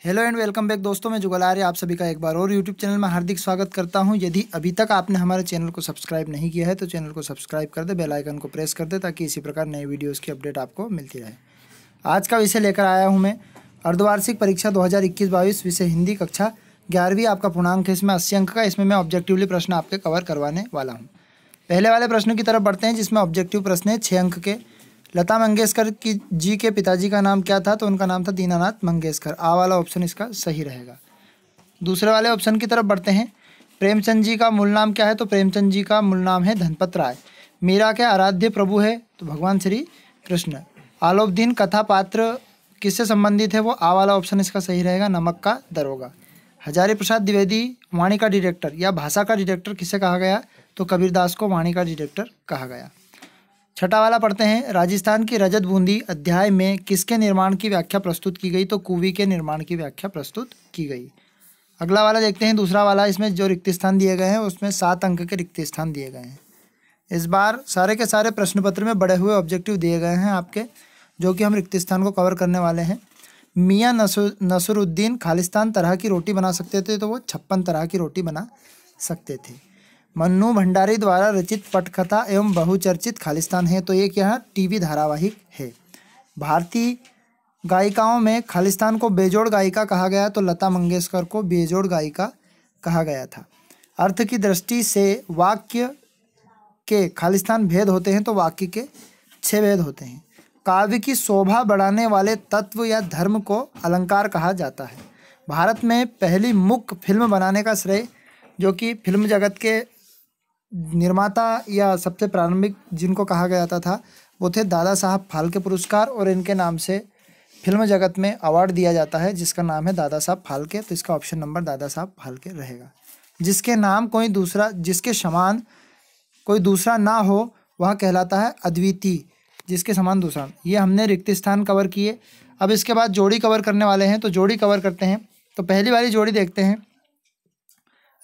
Hello and welcome back दोस्तों, मैं जुगल आर्य आप सभी का एक बार और यूट्यूब चैनल में हार्दिक स्वागत करता हूं। यदि अभी तक आपने हमारे चैनल को सब्सक्राइब नहीं किया है तो चैनल को सब्सक्राइब कर दे, बेल आइकन को प्रेस कर दे ताकि इसी प्रकार नए वीडियोस की अपडेट आपको मिलती रहे। आज का विषय लेकर आया हूं मैं अर्धवार्षिक परीक्षा 2021-22 विषय हिंदी कक्षा 11वीं। आपका पूर्णांक है इसमें 80 अंक का। इसमें मैं ऑब्जेक्टिवली प्रश्न आपके कवर करवाने वाला हूँ। पहले वाले प्रश्न की तरफ बढ़ते हैं जिसमें ऑब्जेक्टिव प्रश्न है 6 अंक के। लता मंगेशकर की जी के पिताजी का नाम क्या था? तो उनका नाम था दीनानाथ मंगेशकर। आ वाला ऑप्शन इसका सही रहेगा। दूसरे वाले ऑप्शन की तरफ बढ़ते हैं। प्रेमचंद जी का मूल नाम क्या है? तो प्रेमचंद जी का मूल नाम है धनपत राय। मीरा के आराध्य प्रभु है तो भगवान श्री कृष्ण। आलोपदीन कथा पात्र किससे संबंधित है? वो आ वाला ऑप्शन इसका सही रहेगा, नमक का दरोगा। हजारी प्रसाद द्विवेदी वाणी का डायरेक्टर या भाषा का डायरेक्टर किसे कहा गया? तो कबीरदास को वाणी का डायरेक्टर कहा गया। छठा वाला पढ़ते हैं। राजस्थान की रजत बूंदी अध्याय में किसके निर्माण की व्याख्या प्रस्तुत की गई? तो कुवी के निर्माण की व्याख्या प्रस्तुत की गई। अगला वाला देखते हैं, दूसरा वाला। इसमें जो रिक्त स्थान दिए गए हैं उसमें 7 अंक के रिक्त स्थान दिए गए हैं। इस बार सारे के सारे प्रश्न पत्र में बड़े हुए ऑब्जेक्टिव दिए गए हैं आपके, जो कि हम रिक्त स्थान को कवर करने वाले हैं। मियाँ नसरुद्दीन खालिस्तान तरह की रोटी बना सकते थे तो वो 56 तरह की रोटी बना सकते थे। मन्नू भंडारी द्वारा रचित पटकथा एवं बहुचर्चित खालिस्तान है तो ये क्या टीवी धारावाहिक है। भारतीय गायिकाओं में खालिस्तान को बेजोड़ गायिका कहा गया तो लता मंगेशकर को बेजोड़ गायिका कहा गया था। अर्थ की दृष्टि से वाक्य के खालिस्तान भेद होते हैं तो वाक्य के 6 भेद होते हैं। काव्य की शोभा बढ़ाने वाले तत्व या धर्म को अलंकार कहा जाता है। भारत में पहली मुख्य फिल्म बनाने का श्रेय, जो कि फिल्म जगत के निर्माता या सबसे प्रारंभिक जिनको कहा गया था वो थे दादा साहब फाल्के पुरस्कार, और इनके नाम से फिल्म जगत में अवार्ड दिया जाता है जिसका नाम है दादा साहब फाल्के। तो इसका ऑप्शन नंबर दादा साहब फाल्के रहेगा। जिसके नाम कोई दूसरा, जिसके समान कोई दूसरा ना हो वह कहलाता है अद्वितीय। जिसके समान दूसरा, ये हमने रिक्त स्थान कवर किए। अब इसके बाद जोड़ी कवर करने वाले हैं तो जोड़ी कवर करते हैं। तो पहली वाली जोड़ी देखते हैं,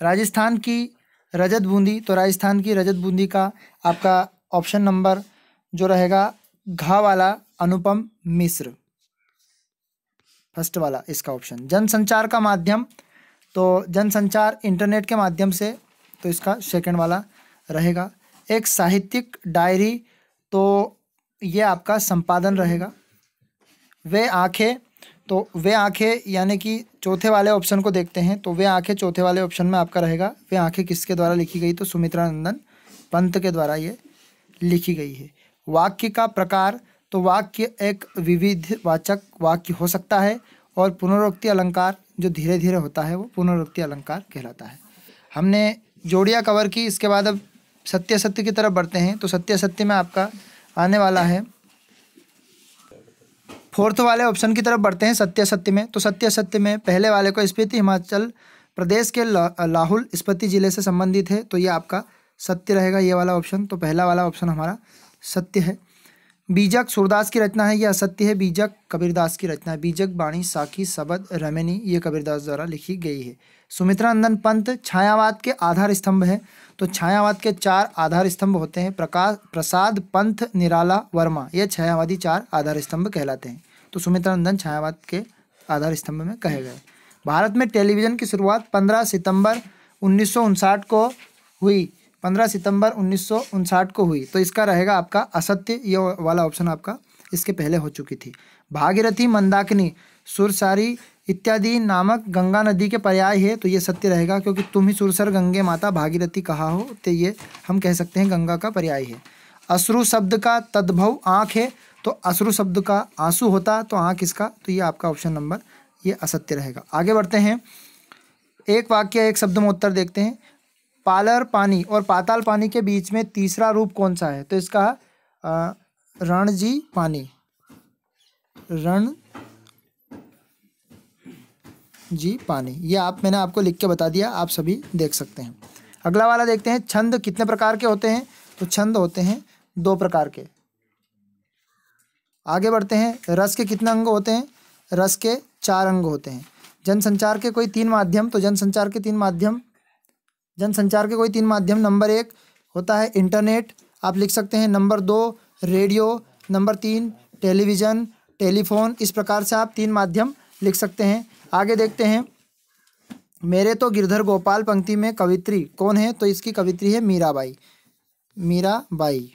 राजस्थान की रजत बूंदी। तो राजस्थान की रजत बूंदी का आपका ऑप्शन नंबर जो रहेगा घ वाला अनुपम मिश्र, फर्स्ट वाला इसका ऑप्शन। जनसंचार का माध्यम, तो जनसंचार इंटरनेट के माध्यम से, तो इसका सेकंड वाला रहेगा। एक साहित्यिक डायरी, तो ये आपका संपादन रहेगा। वे आंखें, तो वे आंखें यानी कि चौथे वाले ऑप्शन को देखते हैं। तो वे आंखें चौथे वाले ऑप्शन में आपका रहेगा। वे आंखें किसके द्वारा लिखी गई? तो सुमित्रा नंदन पंत के द्वारा ये लिखी गई है। वाक्य का प्रकार, तो वाक्य एक विविधवाचक वाक्य हो सकता है और पुनरुक्ति अलंकार जो धीरे धीरे होता है वो पुनरुक्ति अलंकार कहलाता है। हमने जोड़ियाँ कवर की। इसके बाद अब सत्य सत्य की तरफ बढ़ते हैं। तो सत्य सत्य में आपका आने वाला है, फोर्थ वाले ऑप्शन की तरफ बढ़ते हैं सत्य सत्य में। तो सत्य सत्य में पहले वाले को स्पीति हिमाचल प्रदेश के लाहौल स्पीति जिले से संबंधित है तो ये आपका सत्य रहेगा, ये वाला ऑप्शन। तो पहला वाला ऑप्शन हमारा सत्य है। बीजक सूरदास की रचना है, ये असत्य है। बीजक कबीरदास की रचना है। बीजक बाणी साखी सबद रमणी ये कबीरदास द्वारा लिखी गई है। सुमित्रा नंदन पंत छायावाद के आधार स्तंभ है। तो छायावाद के 4 आधार स्तंभ होते हैं, प्रकाश, प्रसाद, पंथ, निराला, वर्मा। ये छायावादी 4 आधार स्तंभ कहलाते हैं। तो सुमित्रा नंदन छायावाद के आधार स्तंभ में कहे गए। भारत में टेलीविज़न की शुरुआत 15 सितंबर 1959 को हुई। 15 सितंबर 1959 को हुई। तो इसका रहेगा आपका असत्य, ये वाला ऑप्शन आपका इसके पहले हो चुकी थी। भागीरथी, मंदाकिनी, सुरसारी इत्यादि नामक गंगा नदी के पर्याय है तो ये सत्य रहेगा, क्योंकि तुम ही सुरसर गंगे माता भागीरथी कहा हो तो ये हम कह सकते हैं गंगा का पर्याय है। अश्रु शब्द का तद्भव आँख है, तो अश्रु शब्द का आंसू होता तो आँख इसका, तो ये आपका ऑप्शन नंबर ये असत्य रहेगा। आगे बढ़ते हैं, एक वाक्य एक शब्द में उत्तर देखते हैं। पालर पानी और पाताल पानी के बीच में तीसरा रूप कौन सा है? तो इसका रणजी पानी, रण जी पानी, ये मैंने आपको लिख के बता दिया, आप सभी देख सकते हैं। अगला वाला देखते हैं, छंद कितने प्रकार के होते हैं? तो छंद होते हैं 2 प्रकार के। आगे बढ़ते हैं, रस के कितने अंग होते हैं? रस के 4 अंग होते हैं। जनसंचार के कोई 3 माध्यम, तो जनसंचार के 3 माध्यम, नंबर 1 होता है इंटरनेट, आप लिख सकते हैं। Number 2 radio, number 3 television, telephone. इस प्रकार से आप 3 माध्यम लिख सकते हैं। आगे देखते हैं, मेरे तो गिरधर गोपाल पंक्ति में कवित्री कौन है? तो इसकी कवित्री है मीराबाई, मीराबाई।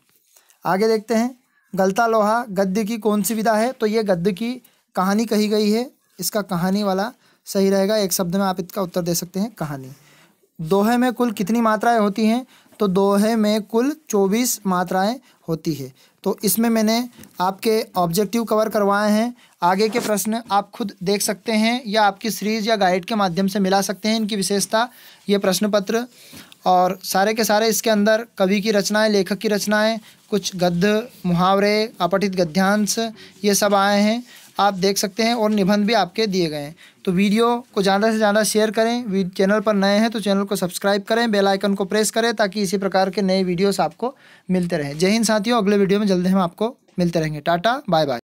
आगे देखते हैं, गलता लोहा गद्य की कौन सी विधा है? तो ये गद्य की कहानी कही गई है, इसका कहानी वाला सही रहेगा। एक शब्द में आप इसका उत्तर दे सकते हैं, कहानी। दोहे में कुल कितनी मात्राएं होती हैं? तो दोहे में कुल 24 मात्राएं होती है। तो इसमें मैंने आपके ऑब्जेक्टिव कवर करवाए हैं। आगे के प्रश्न आप खुद देख सकते हैं या आपकी सीरीज या गाइड के माध्यम से मिला सकते हैं इनकी विशेषता, ये प्रश्न पत्र। और सारे के सारे इसके अंदर कवि की रचनाएं, लेखक की रचनाएं, कुछ गद्य, मुहावरे, अपठित गद्यांश, ये सब आए हैं, आप देख सकते हैं। और निबंध भी आपके दिए गए हैं। तो वीडियो को ज़्यादा से ज़्यादा शेयर करें। चैनल पर नए हैं तो चैनल को सब्सक्राइब करें, बेल आइकन को प्रेस करें, ताकि इसी प्रकार के नए वीडियोस आपको मिलते रहें। जय हिंद साथियों, अगले वीडियो में जल्दी हम आपको मिलते रहेंगे। Tata, bye bye.